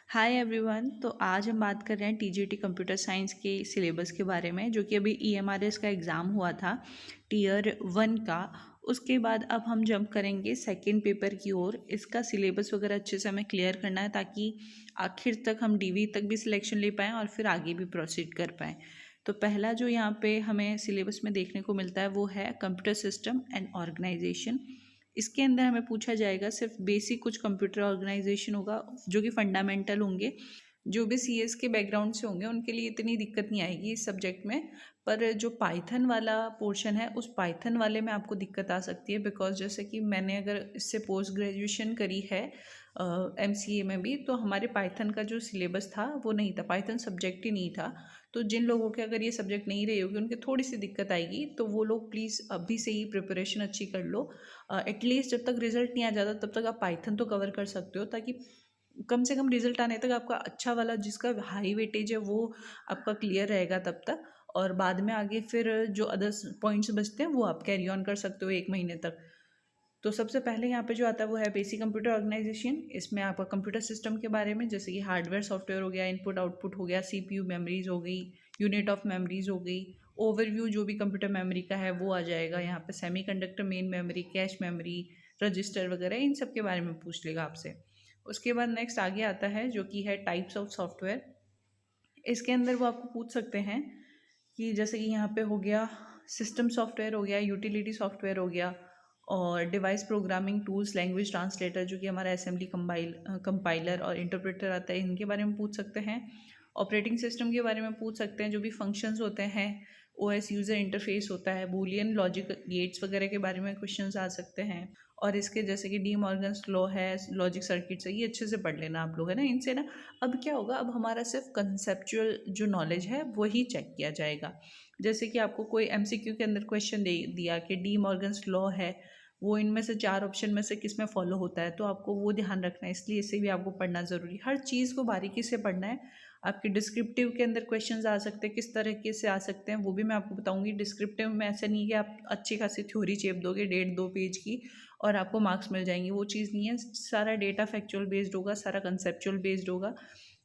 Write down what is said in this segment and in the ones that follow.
Hi everyone. तो आज हम बात कर रहे हैं टीजीटी कंप्यूटर साइंस के सिलेबस के बारे में, जो कि अभी ईएमआरएस का एग्ज़ाम हुआ था टीयर 1 का। उसके बाद अब हम जंप करेंगे सेकंड पेपर की ओर। इसका सिलेबस वगैरह अच्छे से हमें क्लियर करना है ताकि आखिर तक हम डीवी तक भी सिलेक्शन ले पाएँ और फिर आगे भी प्रोसीड कर पाएँ। तो पहला जो यहाँ पे हमें सिलेबस में देखने को मिलता है वो है कंप्यूटर सिस्टम एंड ऑर्गेनाइजेशन। इसके अंदर हमें पूछा जाएगा सिर्फ बेसिक कुछ कंप्यूटर ऑर्गेनाइजेशन होगा जो कि फंडामेंटल होंगे। जो भी सीएस के बैकग्राउंड से होंगे उनके लिए इतनी दिक्कत नहीं आएगी इस सब्जेक्ट में। पर जो पाइथन वाला पोर्शन है उस पाइथन वाले में आपको दिक्कत आ सकती है, बिकॉज जैसे कि मैंने अगर इससे पोस्ट ग्रेजुएशन करी है एमसीए में भी, तो हमारे पाइथन का जो सिलेबस था वो नहीं था, पाइथन सब्जेक्ट ही नहीं था। तो जिन लोगों के अगर ये सब्जेक्ट नहीं रही होगी उनके थोड़ी सी दिक्कत आएगी, तो वो लोग प्लीज़ अभी से ही प्रिपरेशन अच्छी कर लो। एटलीस्ट जब तक रिजल्ट नहीं आ जाता तब तक आप पाइथन तो कवर कर सकते हो, ताकि कम से कम रिजल्ट आने तक आपका अच्छा वाला जिसका हाई वेटेज है वो आपका क्लियर रहेगा तब तक। और बाद में आगे फिर जो अदर्स पॉइंट्स बचते हैं वो आप कैरी ऑन कर सकते हो 1 महीने तक। तो सबसे पहले यहाँ पे जो आता है वो है बेसिक कंप्यूटर ऑर्गेनाइजेशन। इसमें आपका कंप्यूटर सिस्टम के बारे में, जैसे कि हार्डवेयर सॉफ्टवेयर हो गया, इनपुट आउटपुट हो गया, सीपीयू मेमोरीज हो गई, यूनिट ऑफ मेमोरीज हो गई, ओवरव्यू जो भी कंप्यूटर मेमोरी का है वो आ जाएगा यहाँ पे, semiconductor main memory, cache memory, register वगैरह, इन सब के बारे में पूछ लेगा आपसे। उसके बाद नेक्स्ट आगे आता है जो कि है टाइप्स ऑफ सॉफ्टवेयर। इसके अंदर वो आपको पूछ सकते हैं कि जैसे कि यहाँ पे हो गया सिस्टम सॉफ्टवेयर हो गया, यूटिलिटी सॉफ्टवेयर हो गया, और device programming tools, language translator जो कि हमारा असेंबली कंपाइलर और इंटरप्रेटर आता है, इनके बारे में पूछ सकते हैं। ऑपरेटिंग सिस्टम के बारे में पूछ सकते हैं, जो भी फंक्शंस होते हैं, ओएस यूज़र इंटरफेस होता है, बूलियन लॉजिक गेट्स वगैरह के बारे में क्वेश्चंस आ सकते हैं। और इसके जैसे कि डी मॉर्गन्स लॉ है, लॉजिक सर्किट्स है, ये अच्छे से पढ़ लेना आप लोग, है ना। इनसे ना अब क्या होगा, अब हमारा सिर्फ कंसेप्चुअल जो नॉलेज है वही चेक किया जाएगा। जैसे कि आपको कोई एमसीक्यू के अंदर क्वेश्चन दे दिया कि डी मॉर्गन्स लॉ है, वो इनमें से 4 ऑप्शन में से किस में फॉलो होता है, तो आपको वो ध्यान रखना है, इसलिए इसे भी आपको पढ़ना ज़रूरी, हर चीज़ को बारीकी से पढ़ना है। आपके डिस्क्रिप्टिव के अंदर क्वेश्चंस आ सकते हैं, किस तरीके से आ सकते हैं वो भी मैं आपको बताऊंगी। डिस्क्रिप्टिव में ऐसा नहीं है कि आप अच्छी खासी थ्योरी चेप दोगे 1.5-2 पेज की और आपको मार्क्स मिल जाएंगे, वो चीज़ नहीं है। सारा डेटा फैक्चुअल बेस्ड होगा, सारा कंसेप्चुअल बेस्ड होगा।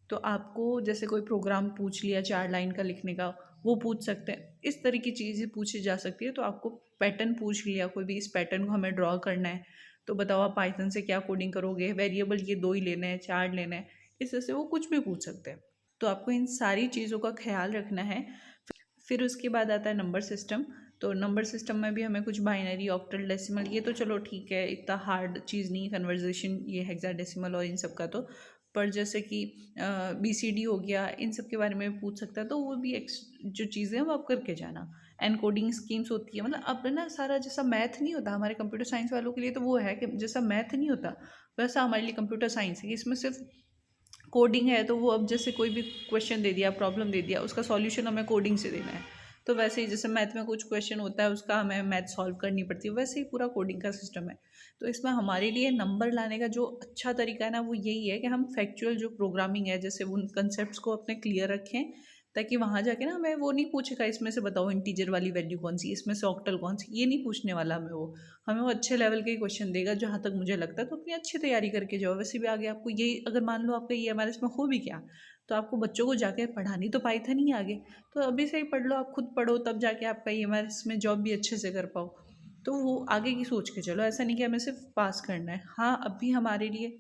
तो आपको जैसे कोई प्रोग्राम पूछ लिया 4 लाइन का लिखने का, वो पूछ सकते हैं, इस तरह की चीज़ें पूछी जा सकती है। तो आपको पैटर्न पूछ लिया कोई भी, इस पैटर्न को हमें ड्रॉ करना है, तो बताओ आप पाइथन से क्या कोडिंग करोगे, वेरिएबल ये 2 ही लेने हैं, 4 लेने हैं, इस तरह से वो कुछ भी पूछ सकते हैं। तो आपको इन सारी चीज़ों का ख्याल रखना है। फिर उसके बाद आता है नंबर सिस्टम। तो नंबर सिस्टम में भी हमें कुछ बाइनरी, ऑक्टल, डेसिमल, ये तो चलो ठीक है, इतना हार्ड चीज़ नहीं, कन्वर्जेशन ये हेक्साडेसिमल और इन सब का तो। पर जैसे कि बीसीडी हो गया, इन सब के बारे में पूछ सकता है, तो वो भी जो चीज़ें हैं वो आप करके जाना। एनकोडिंग स्कीम्स होती है, मतलब अब ना सारा जैसा मैथ नहीं होता हमारे कंप्यूटर साइंस वालों के लिए, तो वो है कि जैसा मैथ नहीं होता वैसा हमारे लिए कंप्यूटर साइंस है कि इसमें सिर्फ कोडिंग है। तो वो अब जैसे कोई भी क्वेश्चन दे दिया, प्रॉब्लम दे दिया, उसका सॉल्यूशन हमें कोडिंग से देना है। तो वैसे ही जैसे मैथ में कुछ क्वेश्चन होता है उसका हमें मैथ सॉल्व करनी पड़ती है, वैसे ही पूरा कोडिंग का सिस्टम है। तो इसमें हमारे लिए नंबर लाने का जो अच्छा तरीका है ना, वो यही है कि हम फैक्चुअल जो प्रोग्रामिंग है, जैसे उन कंसेप्ट को अपने क्लियर रखें, ताकि वहाँ जाके ना हमें वो नहीं पूछेगा इसमें से बताओ इंटीजर वाली वैल्यू कौन सी, इसमें से ऑक्टल कौन सी, ये नहीं पूछने वाला हमें वो अच्छे लेवल के ही क्वेश्चन देगा जहाँ तक मुझे लगता है। तो अपनी अच्छी तैयारी करके जाओ। वैसे भी आगे आपको यही, अगर मान लो आपका ये हमारे इसमें हो भी क्या, तो आपको बच्चों को जाके पढ़ानी तो पाइथन ही आगे, तो अभी से ही पढ़ लो, आप खुद पढ़ो, तब जाके आपका ये हमारे इसमें जॉब भी अच्छे से कर पाओ। तो वो आगे की सोच के चलो, ऐसा नहीं कि हमें सिर्फ पास करना है। हाँ, अभी हमारे लिए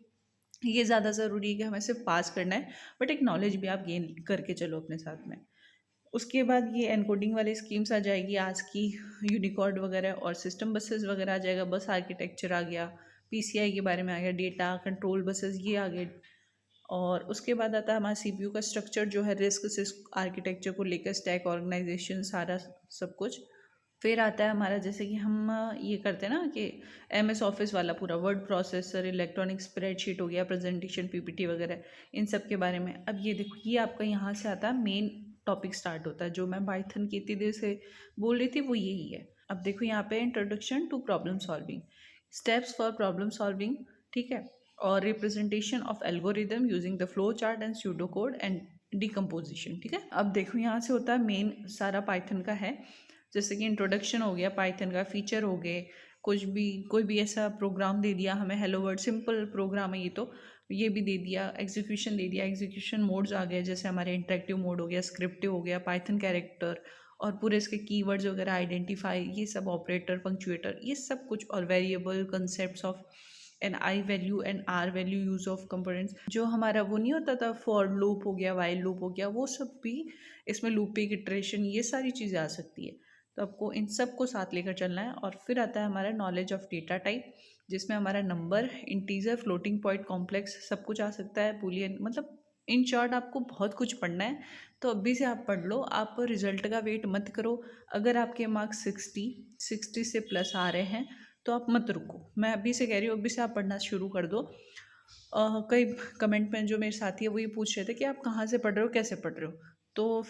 ये ज़्यादा ज़रूरी है कि हमें सिर्फ पास करना है, बट एक नॉलेज भी आप गेन करके चलो अपने साथ में। उसके बाद ये एनकोडिंग वाली स्कीम्स आ जाएगी आज की, यूनिकोड वगैरह, और सिस्टम बसेस वगैरह आ जाएगा, बस आर्किटेक्चर आ गया, पीसीआई के बारे में आ गया, डेटा कंट्रोल बसेस ये आ गए। और उसके बाद आता है हमारा सीपीयू का स्ट्रक्चर जो है, रिस्क आर्किटेक्चर को लेकर, स्टैक ऑर्गेनाइजेशन, सारा सब कुछ। फिर आता है हमारा जैसे कि हम ये करते हैं ना कि एमएस ऑफिस वाला पूरा वर्ड प्रोसेसर, इलेक्ट्रॉनिक स्प्रेडशीट हो गया, प्रेजेंटेशन पीपीटी वगैरह, इन सब के बारे में। अब ये देखो, ये आपका यहाँ से आता है मेन टॉपिक स्टार्ट होता है, जो मैं पाइथन की इतनी देर से बोल रही थी वो यही है। अब देखो यहाँ पे introduction to problem solving, steps for problem solving, ठीक है, और representation of algorithm using the flow chart and pseudo code and decomposition, ठीक है। अब देखो यहाँ से होता है मेन सारा पाइथन का है, जैसे कि इंट्रोडक्शन हो गया पाइथन का, फीचर हो गए, कुछ भी कोई भी ऐसा प्रोग्राम दे दिया हमें, हेलो वर्ल्ड सिंपल प्रोग्राम है ये तो, ये भी दे दिया, एग्जीक्यूशन दे दिया, एग्जीक्यूशन मोड्स आ गए, जैसे हमारे इंटरेक्टिव मोड हो गया, स्क्रिप्टिव हो गया, पाइथन कैरेक्टर और पूरे इसके कीवर्ड्स वगैरह आइडेंटिफाई, ये सब ऑपरेटर, पंक्चुएटर, ये सब कुछ, और variable, concepts of N I value and R value, use of components, जो हमारा वो नहीं होता था फॉर लूप हो गया, वाइल लूप हो गया, वो सब भी इसमें, लूपिंग, इटरेशन, ये सारी चीज़ें आ सकती है। तो आपको इन सब को साथ लेकर चलना है। और फिर आता है हमारा नॉलेज ऑफ डेटा टाइप, जिसमें हमारा number, integer, floating point, complex, सब कुछ आ सकता है, बुलियन, मतलब इन शॉर्ट आपको बहुत कुछ पढ़ना है। तो अभी से आप पढ़ लो, आप रिजल्ट का वेट मत करो। अगर आपके मार्क्स 60 से प्लस आ रहे हैं तो आप मत रुको, मैं अभी से कह रही हूँ, अभी से आप पढ़ना शुरू कर दो। कई कमेंट में जो मेरे साथी है वो ये पूछ रहे थे कि आप कहाँ से पढ़ रहे हो, कैसे पढ़ रहे हो। तो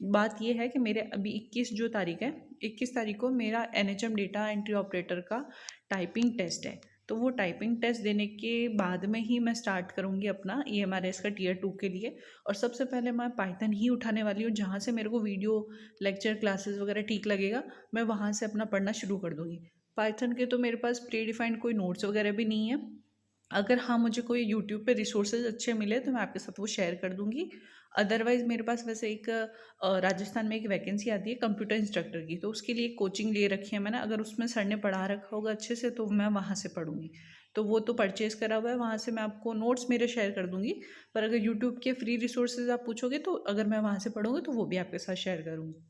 बात ये है कि मेरे अभी 21 जो तारीख है, 21 तारीख को मेरा NHM डेटा एंट्री ऑपरेटर का टाइपिंग टेस्ट है। तो वो टाइपिंग टेस्ट देने के बाद में ही मैं स्टार्ट करूँगी अपना EMRS का Tier 2 के लिए। और सबसे पहले मैं पाइथन ही उठाने वाली हूँ, जहाँ से मेरे को वीडियो लेक्चर क्लासेस वगैरह ठीक लगेगा, मैं वहाँ से अपना पढ़ना शुरू कर दूँगी। पाइथन के तो मेरे पास प्री डिफाइंड कोई नोट्स वगैरह भी नहीं है। अगर हाँ मुझे कोई यूट्यूब पे रिसोर्सेज अच्छे मिले तो मैं आपके साथ वो शेयर कर दूँगी। अदरवाइज़ मेरे पास वैसे एक राजस्थान में एक वैकेंसी आती है कंप्यूटर इंस्ट्रक्टर की, तो उसके लिए कोचिंग ले रखी है मैंने। अगर उसमें सर ने पढ़ा रखा होगा अच्छे से तो मैं वहाँ से पढ़ूँगी। तो वो तो परचेज़ करा हुआ है, वहाँ से मैं आपको नोट्स मेरे शेयर कर दूँगी। पर अगर यूट्यूब के फ्री रिसोर्सेज आप पूछोगे तो अगर मैं वहाँ से पढ़ूँगी तो वो भी आपके साथ शेयर करूँगी।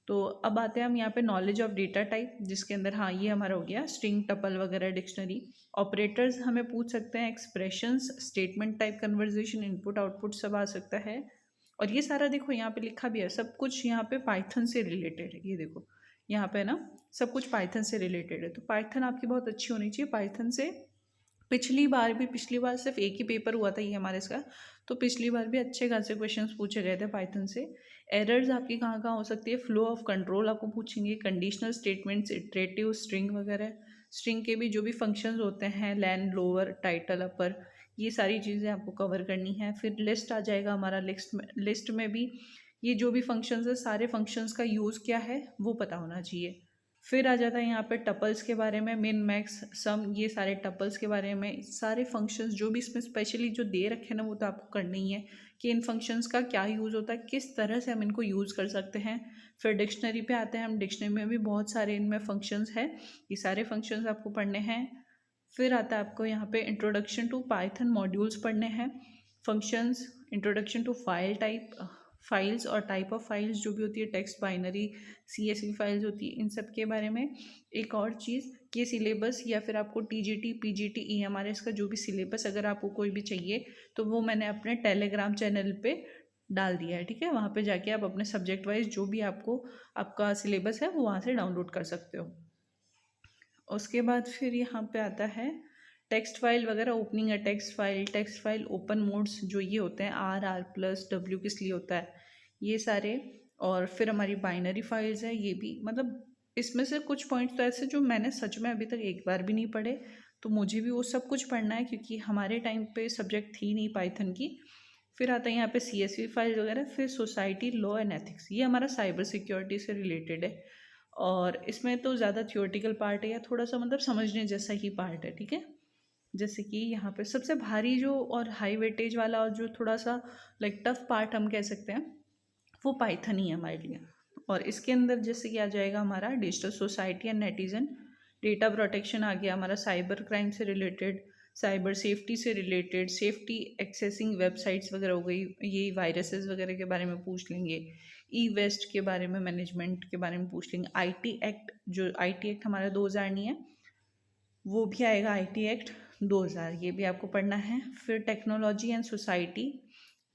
तो अब आते हैं हम यहाँ पे नॉलेज ऑफ डेटा टाइप, जिसके अंदर हाँ ये हमारा हो गया स्ट्रिंग, टपल वगैरह, डिक्शनरी। ऑपरेटर्स हमें पूछ सकते हैं, expressions, statement type, conversation, input output सब आ सकता है। और ये सारा देखो यहाँ पे लिखा भी है, सब कुछ यहाँ पे पाइथन से रिलेटेड है। ये देखो यहाँ पे ना सब कुछ पाइथन से रिलेटेड है। तो पाइथन आपकी बहुत अच्छी होनी चाहिए। पाइथन से पिछली बार सिर्फ एक ही पेपर हुआ था ये हमारे इसका, तो पिछली बार भी अच्छे खासे क्वेश्चंस पूछे गए थे पाइथन से। एरर्स आपकी कहाँ कहाँ हो सकती है, फ्लो ऑफ कंट्रोल आपको पूछेंगे, कंडीशनल स्टेटमेंट्स, इटरेटिव, स्ट्रिंग वगैरह, स्ट्रिंग के भी जो भी फंक्शंस होते हैं, लैन, लोअर, टाइटल, अपर, ये सारी चीज़ें आपको कवर करनी है। फिर लिस्ट आ जाएगा हमारा, लिस्ट में भी ये जो भी फंक्शंस है, सारे फंक्शंस का यूज़ क्या है वो पता होना चाहिए। फिर आ जाता है यहाँ पे टपल्स के बारे में, मिन, मैक्स, सम, ये सारे टपल्स के बारे में, सारे फंक्शंस जो भी इसमें स्पेशली जो दे रखे हैं ना वो तो आपको करना ही है कि इन फंक्शंस का क्या यूज़ होता है, किस तरह से हम इनको यूज़ कर सकते हैं। फिर डिक्शनरी पे आते हैं हम, डिक्शनरी में भी बहुत सारे इनमें फंक्शंस हैं, ये सारे फंक्शंस आपको पढ़ने हैं। फिर आता है आपको यहाँ पे इंट्रोडक्शन टू पाइथन मॉड्यूल्स पढ़ने हैं, functions, introduction to file type, files और टाइप ऑफ फाइल्स जो भी होती है, टेक्स्ट, बाइनरी, CSV फाइल्स होती है, इन सब के बारे में। एक और चीज़, ये सिलेबस या फिर आपको TGT, PGT, EMRS का जो भी सिलेबस अगर आपको कोई भी चाहिए तो वो मैंने अपने टेलीग्राम चैनल पे डाल दिया है, ठीक है। वहाँ पे जाके आप अपने सब्जेक्ट वाइज जो भी आपको आपका सिलेबस है वो वहाँ से डाउनलोड कर सकते हो। उसके बाद फिर यहाँ पे आता है टेक्स्ट फाइल वगैरह, ओपनिंग है टेक्स्ट फाइल, ओपन मोड्स जो ये होते हैं, R+W किस लिए होता है, ये सारे। और फिर हमारी बाइनरी फाइल्स है, ये भी मतलब इसमें से कुछ पॉइंट्स तो ऐसे जो मैंने सच में अभी तक एक बार भी नहीं पढ़े, तो मुझे भी वो सब कुछ पढ़ना है क्योंकि हमारे टाइम पे सब्जेक्ट थी नहीं पाइथन की। फिर आता है यहाँ पे CSV फाइल वगैरह। फिर सोसाइटी, लॉ एंड एथिक्स, ये हमारा साइबर सिक्योरिटी से रिलेटेड है और इसमें तो ज़्यादा थियोरटिकल पार्ट है या थोड़ा सा मतलब समझने जैसा ही पार्ट है, ठीक है। जैसे कि यहाँ पे सबसे भारी जो और हाई वेटेज वाला और जो थोड़ा सा लाइक टफ पार्ट हम कह सकते हैं वो पाइथन ही है हमारे लिए। और इसके अंदर जैसे कि आ जाएगा हमारा digital society and netizen, data protection आ गया हमारा, साइबर क्राइम से रिलेटेड, साइबर सेफ्टी से रिलेटेड, सेफ्टी एक्सेसिंग वेबसाइट्स वगैरह हो गई, ये वायरसेस वगैरह के बारे में पूछ लेंगे, वेस्ट के बारे में, मैनेजमेंट के बारे में पूछ लेंगे, IT एक्ट, जो IT एक्ट हमारा 2000 नहीं है वो भी आएगा, IT एक्ट 2000, ये भी आपको पढ़ना है। फिर technology and society,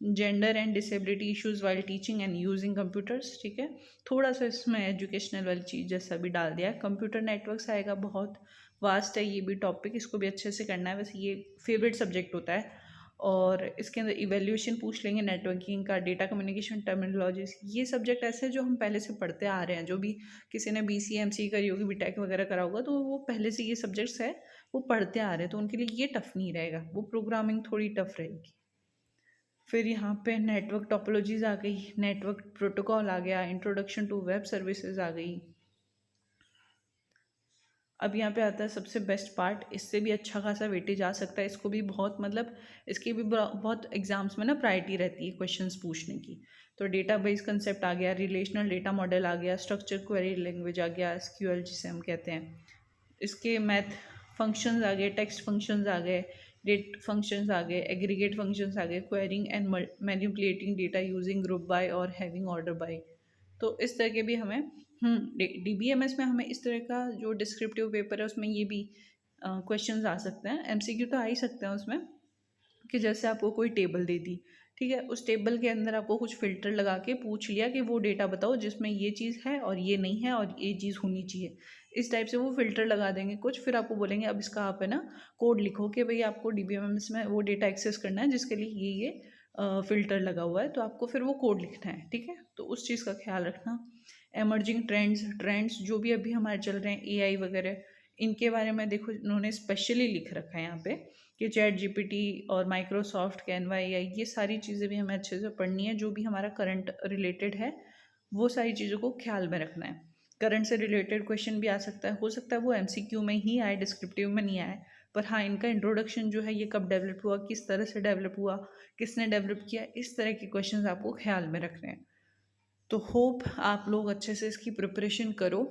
gender and disability issues while teaching and using computers, ठीक है। थोड़ा सा इसमें एजुकेशनल वाली चीज़ जैसा भी डाल दिया है। कंप्यूटर नेटवर्क्स आएगा, बहुत वास्ट है ये भी टॉपिक, इसको भी अच्छे से करना है, वैसे ये फेवरेट सब्जेक्ट होता है। और इसके अंदर इवेल्यूशन पूछ लेंगे, नेटवर्किंग का, डेटा कम्युनिकेशन, टर्मिनोलॉजीज, ये सब्जेक्ट ऐसे जो हम पहले से पढ़ते आ रहे हैं, जो भी किसी ने BCA MCA करी होगी, BTech वगैरह करा होगा तो वो पहले से ये सब्जेक्ट्स है वो पढ़ते आ रहे हैं, तो उनके लिए ये टफ नहीं रहेगा, वो प्रोग्रामिंग थोड़ी टफ रहेगी। फिर यहाँ पे नेटवर्क टोपोलॉजीज आ गई, नेटवर्क प्रोटोकॉल आ गया, इंट्रोडक्शन टू वेब सर्विसेज आ गई। अब यहाँ पे आता है सबसे बेस्ट पार्ट, इससे भी अच्छा खासा वेटेज आ सकता है, इसको भी बहुत मतलब इसकी भी बहुत एग्जाम्स में ना प्रायोरिटी रहती है क्वेश्चंस पूछने की। तो डेटाबेस कंसेप्ट आ गया, रिलेशनल डेटा मॉडल आ गया, स्ट्रक्चर क्वेरी लैंग्वेज आ गया, एसक्यूएल जिसे हम कहते हैं, इसके मैथ फंक्शंस आ गए, टेक्स्ट फंक्शंस आ गए, डेट फंक्शंस आ गए, एग्रीगेट फंक्शंस आ गए, quarrying and manipulating data using group by और हैविंग ऑर्डर बाय। तो इस तरह के भी हमें DBMS में हमें इस तरह का जो डिस्क्रिप्टिव पेपर है उसमें ये भी क्वेश्चंस आ सकते हैं, MCQ तो आ ही सकते हैं उसमें, कि जैसे आपको कोई टेबल दे दी, ठीक है, उस टेबल के अंदर आपको कुछ फिल्टर लगा के पूछ लिया कि वो डेटा बताओ जिसमें ये चीज़ है और ये नहीं है और ये चीज़ होनी चाहिए, इस टाइप से वो फिल्टर लगा देंगे कुछ, फिर आपको बोलेंगे अब इसका आप है ना कोड लिखो कि भाई आपको DBMS में वो डेटा एक्सेस करना है जिसके लिए ये फ़िल्टर लगा हुआ है, तो आपको फिर वो कोड लिखना है, ठीक है। तो उस चीज़ का ख्याल रखना। एमर्जिंग ट्रेंड्स जो भी अभी हमारे चल रहे हैं AI वगैरह, इनके बारे में देखो इन्होंने स्पेशली लिख रखा है यहाँ पे कि ChatGPT और माइक्रोसॉफ्ट कैनवा AI, ये सारी चीज़ें भी हमें अच्छे से पढ़नी है, जो भी हमारा करंट रिलेटेड है वो सारी चीज़ों को ख्याल में रखना है। करंट से रिलेटेड क्वेश्चन भी आ सकता है, हो सकता है वो MCQ में ही आए, डिस्क्रिप्टिव में नहीं आए, पर हाँ इनका इंट्रोडक्शन जो है ये कब डेवलप हुआ, किस तरह से डेवलप हुआ, किसने डेवलप किया, इस तरह के क्वेश्चंस आपको ख्याल में रखने हैं। तो होप आप लोग अच्छे से इसकी प्रिपरेशन करो।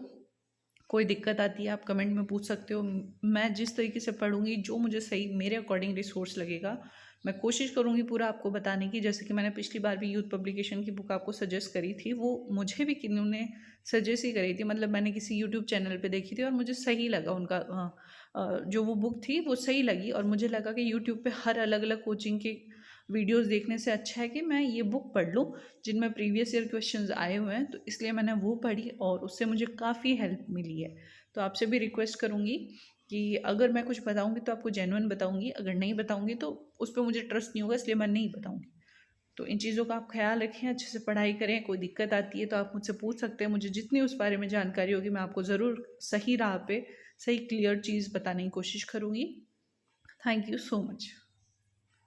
कोई दिक्कत आती है आप कमेंट में पूछ सकते हो, मैं जिस तरीके से पढ़ूंगी जो मुझे सही मेरे अकॉर्डिंग रिसोर्स लगेगा मैं कोशिश करूंगी पूरा आपको बताने की। जैसे कि मैंने पिछली बार भी यूथ पब्लिकेशन की बुक आपको सजेस्ट करी थी, वो मुझे भी किन्होंने सजेस्ट ही करी थी, मतलब मैंने किसी यूट्यूब चैनल पे देखी थी और मुझे सही लगा उनका जो वो बुक थी वो सही लगी, और मुझे लगा कि यूट्यूब पे हर अलग अलग कोचिंग के वीडियोस देखने से अच्छा है कि मैं ये बुक पढ़ लूँ जिनमें प्रीवियस ईयर क्वेश्चंस आए हुए हैं, तो इसलिए मैंने वो पढ़ी और उससे मुझे काफ़ी हेल्प मिली है। तो आपसे भी रिक्वेस्ट करूँगी कि अगर मैं कुछ बताऊँगी तो आपको जेन्युइन बताऊँगी, अगर नहीं बताऊँगी तो उस पर मुझे ट्रस्ट नहीं होगा, इसलिए मैं नहीं बताऊँगी। तो इन चीज़ों का आप ख्याल रखें, अच्छे से पढ़ाई करें, कोई दिक्कत आती है तो आप मुझसे पूछ सकते हैं, मुझे जितनी उस बारे में जानकारी होगी मैं आपको ज़रूर सही राह पे सही क्लियर चीज़ बताने की कोशिश करूँगी। Thank you so much.